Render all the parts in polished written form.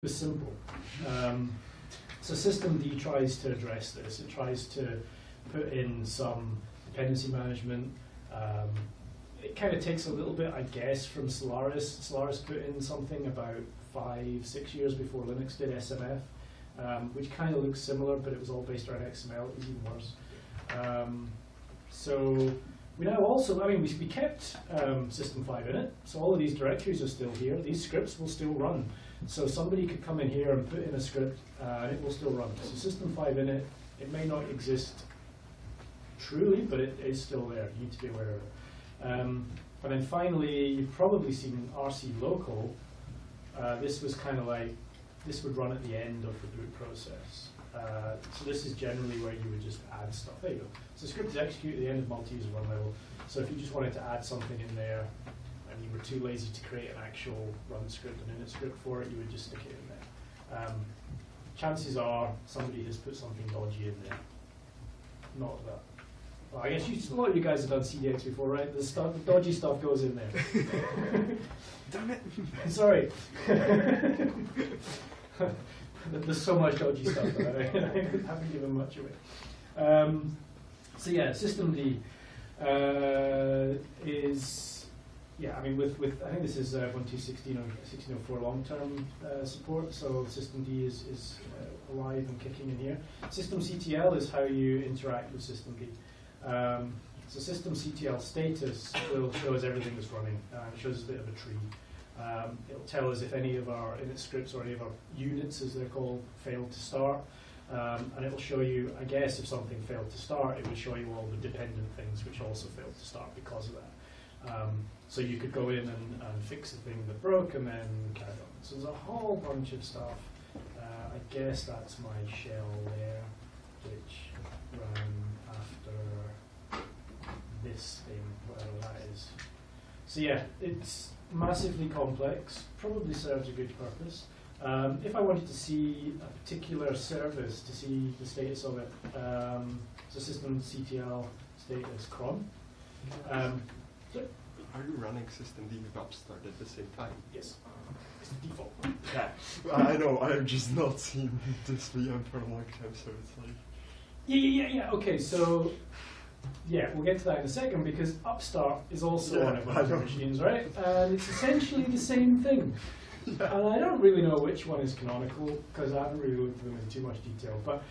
was simple. So systemd tries to address this. It tries to put in some dependency management. It kind of takes a little bit, I guess, from Solaris. Solaris put in something about 5-6 years before Linux did SMF, which kind of looks similar, but it was all based around XML. It was even worse. So we now also, I mean, we kept System5 in it, so all of these directories are still here. These scripts will still run. So somebody could come in here and put in a script, and it will still run. So System5 in it, it may not exist truly, but it is still there. You need to be aware of it. And then finally, you've probably seen RC local. This was kind of like, this would run at the end of the boot process. So this is generally where you would just add stuff. There you go. So the script is executed at the end of multi-user run level. So if you just wanted to add something in there, and you were too lazy to create an actual run script, an init script for it, you would just stick it in there. Chances are somebody has put something dodgy in there. Not that. Well, I guess a lot of you guys have done CDX before, right? The dodgy stuff goes in there. Damn it! Sorry. There's so much dodgy stuff that I haven't given much away. So yeah, systemd is, yeah, I mean, with I think this is 1.2.16 or 16.04 long-term support, so systemd is alive and kicking in here. Systemctl is how you interact with systemd. So systemctl status will show us everything that's running. It shows us a bit of a tree. It'll tell us if any of our init scripts or any of our units, as they're called, failed to start. And it'll show you, I guess, if something failed to start, it would show you all the dependent things which also failed to start because of that. So you could go in and fix the thing that broke and then carry on. So there's a whole bunch of stuff. I guess that's my shell there, which ran after this thing, whatever that is. So yeah, it's massively complex, probably serves a good purpose. If I wanted to see a particular service, to see the status of it, so systemctl status cron. Are you running systemd with upstart at the same time? Yes, it's the default. Yeah, I know, I've just not seen this VM for a long time, so it's like... Yeah, okay, so, yeah, we'll get to that in a second, because upstart is also on a bunch of machines, right? And it's essentially the same thing. Yeah. And I don't really know which one is canonical, because I haven't really looked at them in too much detail, but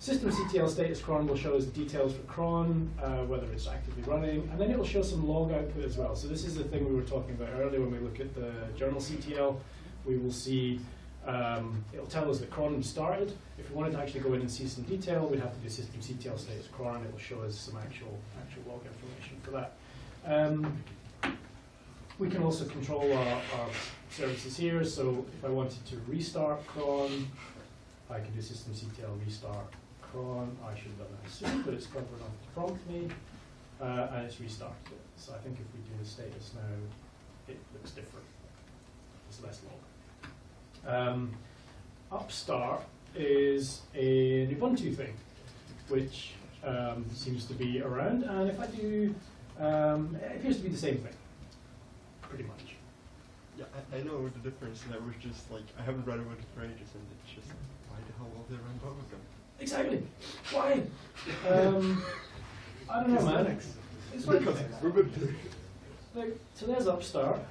systemctl status cron will show us details for cron, whether it's actively running, and then it will show some log output as well. So this is the thing we were talking about earlier when we look at the journalctl. We will see, it'll tell us that cron started. If we wanted to actually go in and see some detail, we'd have to do systemctl status cron. It will show us some actual log information for that. We can also control our services here. So if I wanted to restart cron, I can do systemctl restart cron. I should have done that soon, but it's clever enough to prompt me, and it's restarted it. So I think if we do the status now, it looks different. It's less log. Upstart is an Ubuntu thing, which seems to be around, and if I do, it appears to be the same thing, pretty much. Yeah, I know the difference, and I was just like, I haven't read about it for ages, and it's just, why the hell will they run both of them? Exactly. Why? I don't know, man. It's like so there's Upstart.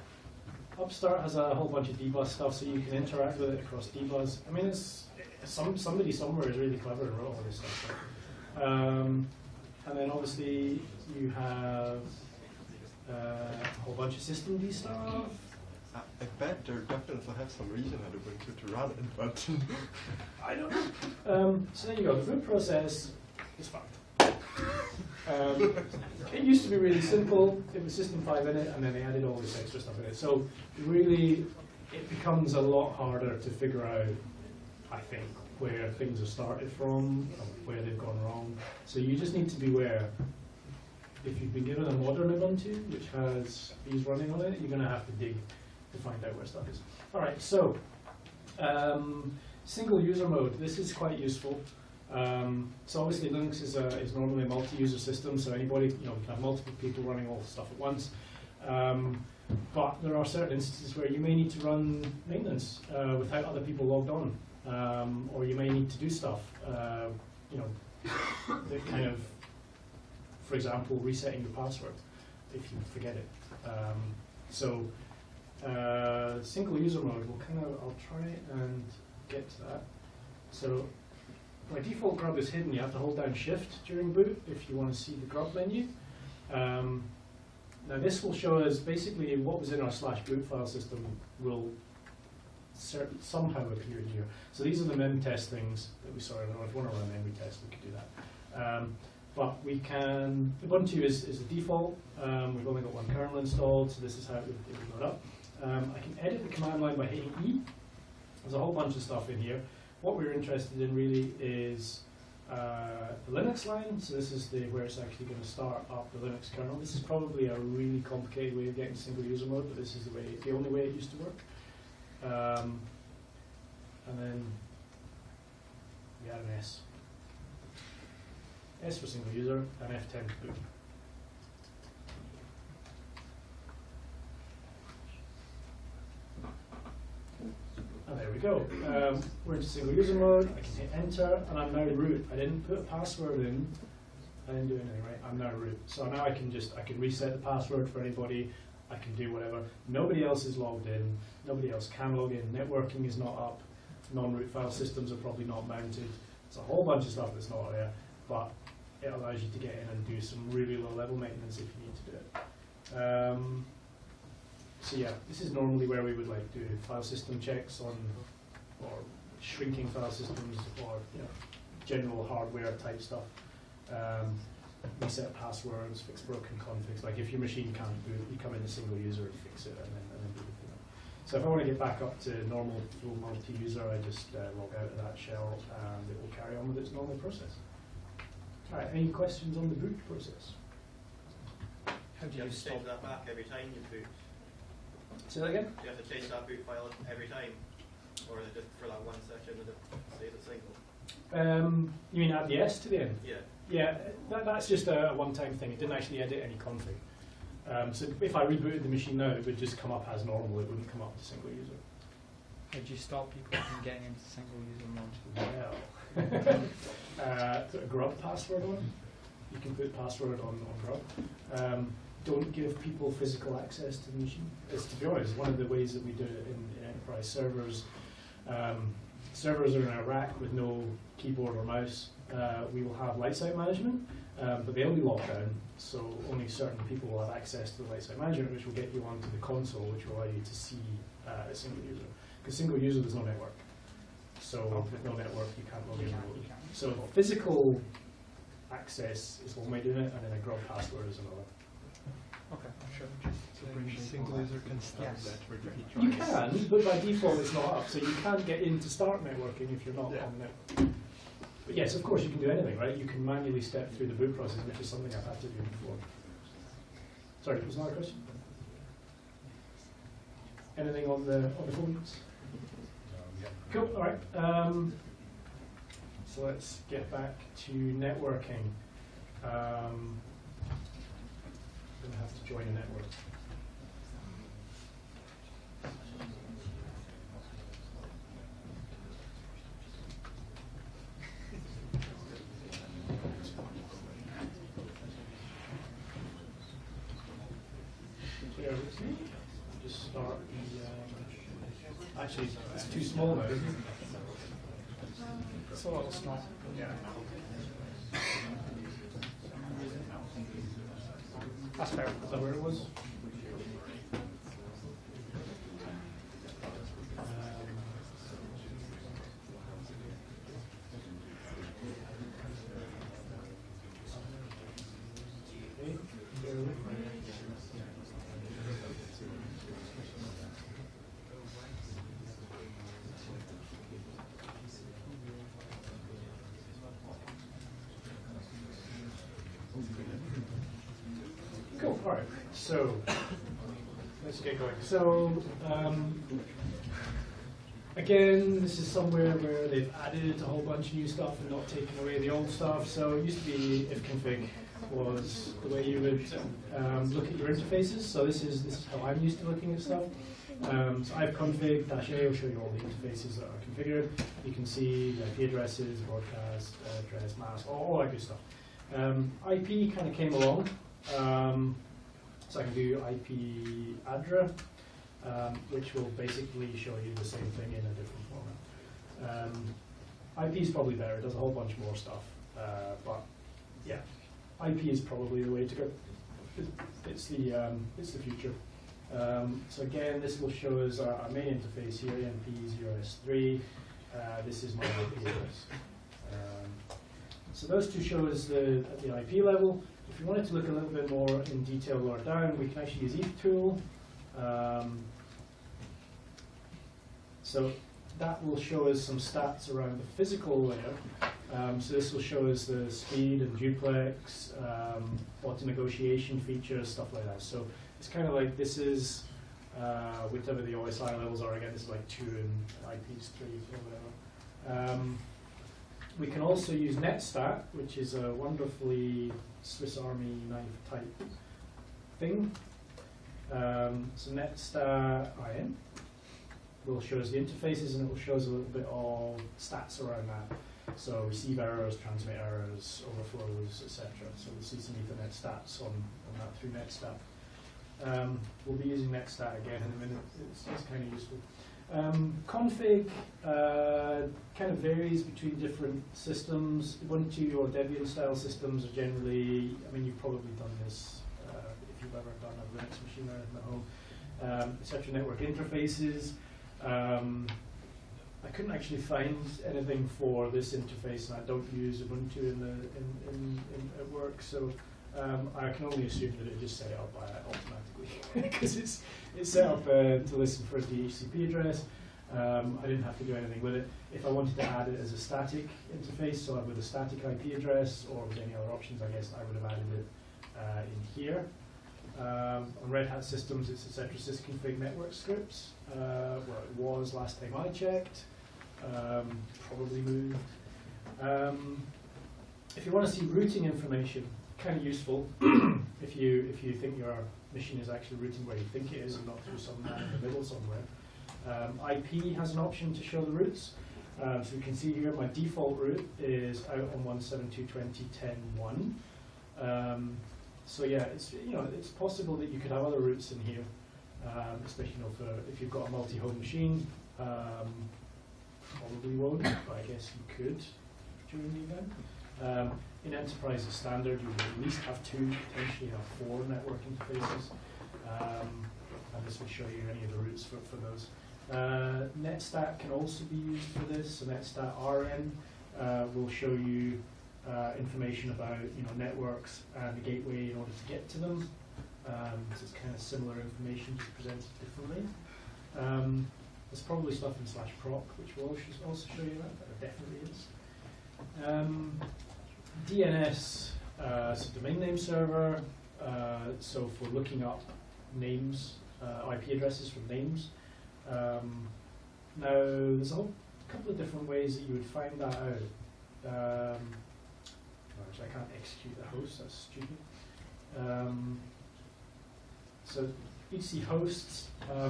Upstart has a whole bunch of dbus stuff, so you can interact with it across dbus. I mean, it's somebody somewhere is really clever and wrote all this stuff. And then obviously you have a whole bunch of systemd stuff. I bet there definitely have some reason at Ubuntu to run it, but I don't know. So there you go. The boot process is fucked. It used to be really simple. It was System5 in it, and then they added all this extra stuff in it. So really, it becomes a lot harder to figure out, I think, where things have started from, where they've gone wrong. So you just need to beware. If you've been given a modern Ubuntu, which has these running on it, you're going to have to dig to find out where stuff is. All right, so single user mode. This is quite useful. So obviously Linux is normally a multi-user system, so anybody, you can have multiple people running all the stuff at once. but there are certain instances where you may need to run maintenance without other people logged on, or you may need to do stuff, you know, that kind of, for example, resetting your password if you forget it. Single user mode, I'll try and get to that. So by default, grub is hidden. You have to hold down Shift during boot if you want to see the grub menu. Now this will show us basically what was in our /boot file system will somehow appear here. So these are the mem test things that we saw. If we want to run a memory test, we could do that. But we can, Ubuntu is the default. We've only got one kernel installed, so this is how it would load up. I can edit the command line by hitting E. There's a whole bunch of stuff in here. What we're interested in really is the Linux line. So this is where it's actually going to start up the Linux kernel. This is probably a really complicated way of getting single user mode, but this is the only way it used to work. And then we add an S. S for single user, and F10 for boot. And there we go. We're into single user mode. I can hit enter, and I'm now root. I didn't put a password in. I didn't do anything, right? I'm now root. So now I can reset the password for anybody. I can do whatever. Nobody else is logged in. Nobody else can log in. Networking is not up. Non-root file systems are probably not mounted. It's a whole bunch of stuff that's not there, but it allows you to get in and do some really low-level maintenance if you need to do it. So yeah, this is normally where we would like do file system checks on, or shrinking file systems, or general hardware type stuff. Reset passwords, fix broken configs. Like if your machine can't boot, you come in a single user and fix it, and then do the thing. So if I want to get back up to normal full multi-user, I just log out of that shell, and it will carry on with its normal process. All right, any questions on the boot process? How do you have to change that back every time you boot? Say that again? Do you have to change that boot file every time? Or is it just for that one session and it stays a single? You mean add the S to the end? Yeah. Yeah, that's just a one-time thing. It didn't actually edit any config. So if I rebooted the machine now, it would just come up as normal. It wouldn't come up to single user. How do you stop people from getting into single user mode? Well, put a grub password on. You can put password on grub. Don't give people physical access to the machine. To be honest, one of the ways that we do it in enterprise servers. Servers are in a rack with no keyboard or mouse. We will have lights out management, but they'll be locked down, so only certain people will have access to the lights out management, which will get you onto the console, which will allow you to see a single user. Because single user, there's no network. So with no network, you can't log in. So physical access is one way of doing it, and then a grub password is another. Okay, sure. So single user can start Yes. that where he You tries. can, but by default it's not up, so you can't get in to start networking if you're not on the network. But yes, of course you can do anything, right? You can manually step through the boot process, which is something I've had to do before. Sorry, was another question? Anything on the phones? Cool, all right. So let's get back to networking. I'm going to have to join a network. Bear with me. Just start the. Actually, it's too small now, isn't it? It's a little small. Yeah. That's fair. Is that where it was? Okay, bear with me. Cool, all right, so let's get going. So again, this is somewhere where they've added a whole bunch of new stuff and not taken away the old stuff. So it used to be if config was the way you would look at your interfaces. So this is how I'm used to looking at stuff. So I have config -a will show you all the interfaces that are configured. You can see the IP addresses, broadcast, address, mask, all that good stuff. IP kind of came along, so I can do IP addr, which will basically show you the same thing in a different format. IP is probably better; it does a whole bunch more stuff, but yeah, IP is probably the way to go. It's the future. So again, this will show us our main interface here, EMP0S3. This is my IP address. So those two show us at the IP level. If you wanted to look a little bit more in detail lower down, we can actually use ethtool. So that will show us some stats around the physical layer. So this will show us the speed and duplex, auto negotiation features, stuff like that. So it's kind of like this is whatever the OSI levels are. Again, this is like 2 and IP's 3 or whatever. We can also use netstat, which is a wonderfully Swiss Army knife type thing. So netstat IN will show us the interfaces, and it will show us a little bit of stats around that. So receive errors, transmit errors, overflows, etc. So we'll see some Ethernet stats on that through netstat. We'll be using netstat again in a minute. It's kind of useful. Config kind of varies between different systems. Ubuntu or Debian style systems are generally, I mean, you've probably done this if you've ever done a Linux machine or anything at home. Etc. network interfaces. I couldn't actually find anything for this interface, and I don't use Ubuntu at work, so I can only assume that it just set it up automatically because it's set up to listen for a DHCP address. I didn't have to do anything with it. If I wanted to add it as a static interface, so with a static IP address or with any other options, I guess I would have added it in here. On Red Hat systems, it's etc. sysconfig network scripts, where it was last time I checked. Probably moved. If you want to see routing information, kind of useful if you think your machine is actually routing where you think it is and not through some man in the middle somewhere. IP has an option to show the routes. So you can see here my default route is out on 172.20.10.1. So yeah, it's possible that you could have other routes in here, especially if you've got a multi-home machine. Probably won't, but I guess you could during the event. In enterprise as standard, you would at least have 2, potentially have 4 network interfaces. And this will show you any of the routes for those. Netstat can also be used for this. So netstat RN will show you information about networks and the gateway in order to get to them. So it's kind of similar information, just presented differently. There's probably stuff in /proc which will also show you that. There definitely is. DNS, so domain name server. So for looking up names, IP addresses from names. Now there's a whole couple of different ways that you would find that out. Actually, I can't execute the host. That's stupid. So etc hosts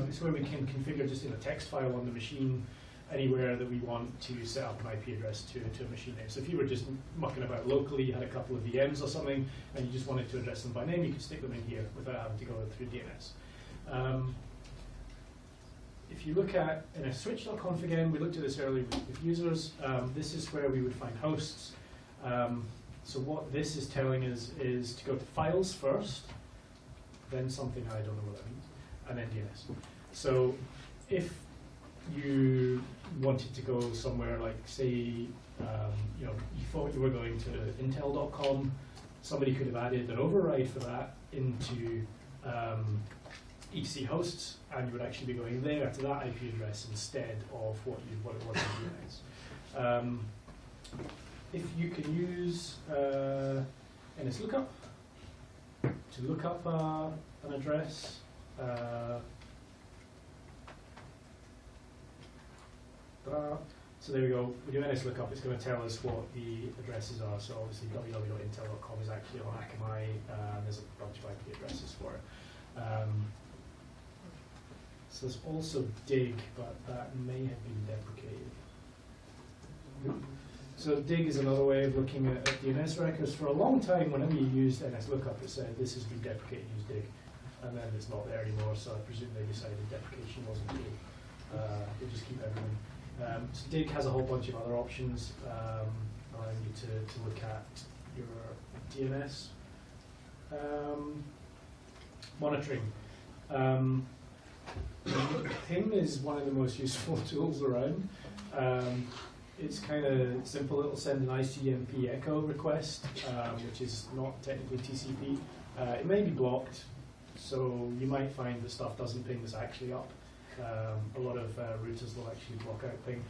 is where we can configure just in a text file on the machine anywhere that we want to set up an IP address to a machine name. So if you were just mucking about locally, you had a couple of VMs or something, and you just wanted to address them by name, you could stick them in here without having to go through DNS. If you look at in a switch.conf again, we looked at this earlier with users. This is where we would find hosts. So what this is telling us is to go to files first, then something I don't know what that means, and then DNS. So if you wanted to go somewhere like, say, you thought you were going to Intel.com, somebody could have added an override for that into etc hosts, and you would actually be going there to that IP address instead of what it was in DNS. If you can use NSLOOKUP to look up an address, So there we go. We do NS lookup. It's going to tell us what the addresses are. So obviously www.intel.com is actually on Akamai. There's a bunch of IP addresses for it. So there's also dig, but that may have been deprecated. So dig is another way of looking at DNS records. For a long time, whenever you used NS lookup, it said this has been deprecated, use dig. And then it's not there anymore, so I presume they decided deprecation wasn't good. They just keep everything. So dig has a whole bunch of other options, allowing you to look at your DNS. Monitoring. PIM is one of the most useful tools around. It's kind of simple. It'll send an ICMP echo request, which is not technically TCP. It may be blocked, so you might find that stuff doesn't ping that's actually up. A lot of routers will actually block out ping.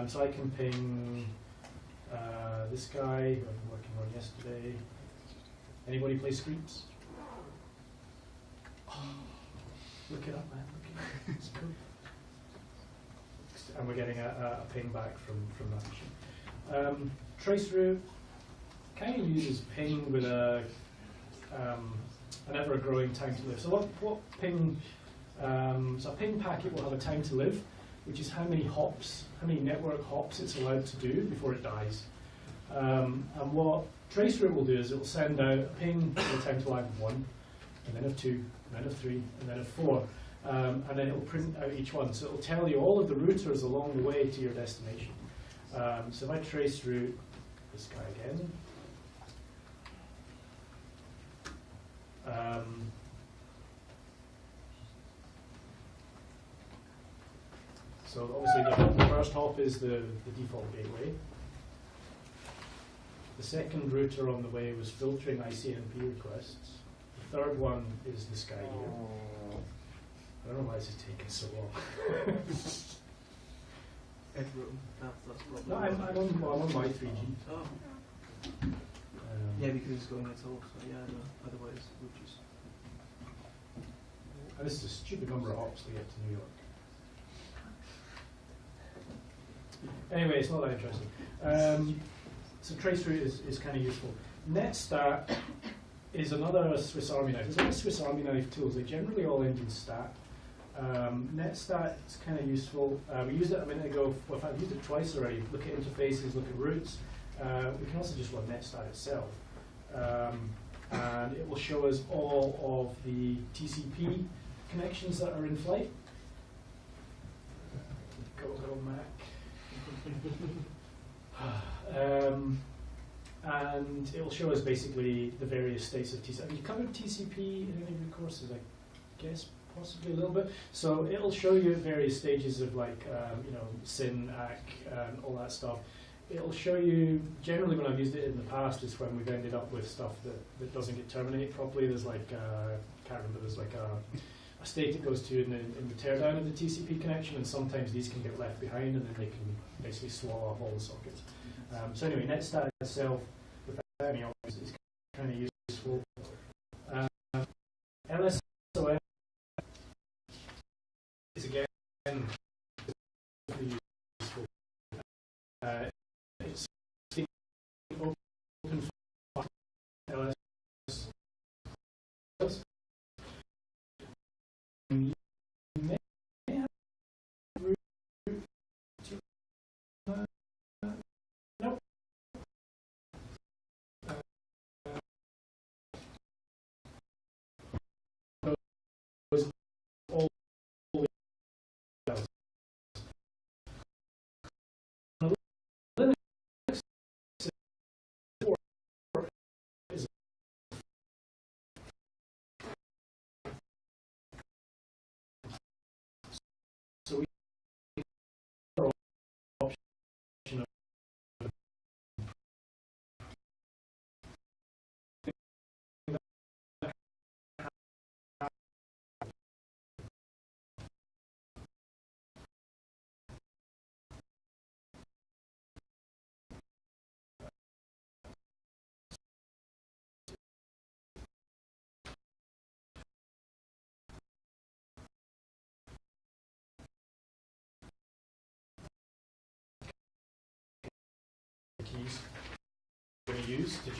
So I can ping this guy who I've been working on yesterday. Anybody play Screams? Look it up, man. Look it up. It's cool. And we're getting a ping back from that machine. Traceroute kind of uses ping with an ever-growing time to live. So what ping? So a ping packet will have a time to live, which is how many hops, how many network hops it's allowed to do before it dies. And what Traceroute will do is it will send out a ping with a time to life of 1, and then of 2, and then of 3, and then of 4. And then it will print out each one. So it will tell you all of the routers along the way to your destination. So if I traceroute this guy again, so obviously the first hop is the default gateway. The second router on the way was filtering ICMP requests. The third one is this guy here. I don't know why this is taking so long. Headroom, that's probably. No, I'm on my 3G. Oh. Yeah, because it's going at all, so yeah, no, otherwise we'll just. This is a stupid number of hops to get to New York. Anyway, it's not that interesting. So traceroute is kind of useful. Netstat is another Swiss Army knife. There's a lot of Swiss Army knife tools. They generally all end in stat. Netstat is kind of useful. We used it a minute ago. Well, in fact, we used it twice already. Look at interfaces, look at routes. We can also just run Netstat itself. And it will show us all of the TCP connections that are in flight. Go Mac. And it will show us basically the various states of TCP. Have you covered TCP in any of your courses? I guess possibly a little bit. So it'll show you various stages of like, SYN, AC, and all that stuff. It'll show you, generally when I've used it in the past is when we've ended up with stuff that doesn't get terminated properly. There's like, can't remember, there's like a state it goes to in the teardown of the TCP connection, and sometimes these can get left behind and then they can basically swallow up all the sockets. So anyway, Netstat itself, without any options, is kind of useful. LSOS is again useful. It's open LS. You may have root to nope. Those all Linux is so we keys we're going to use to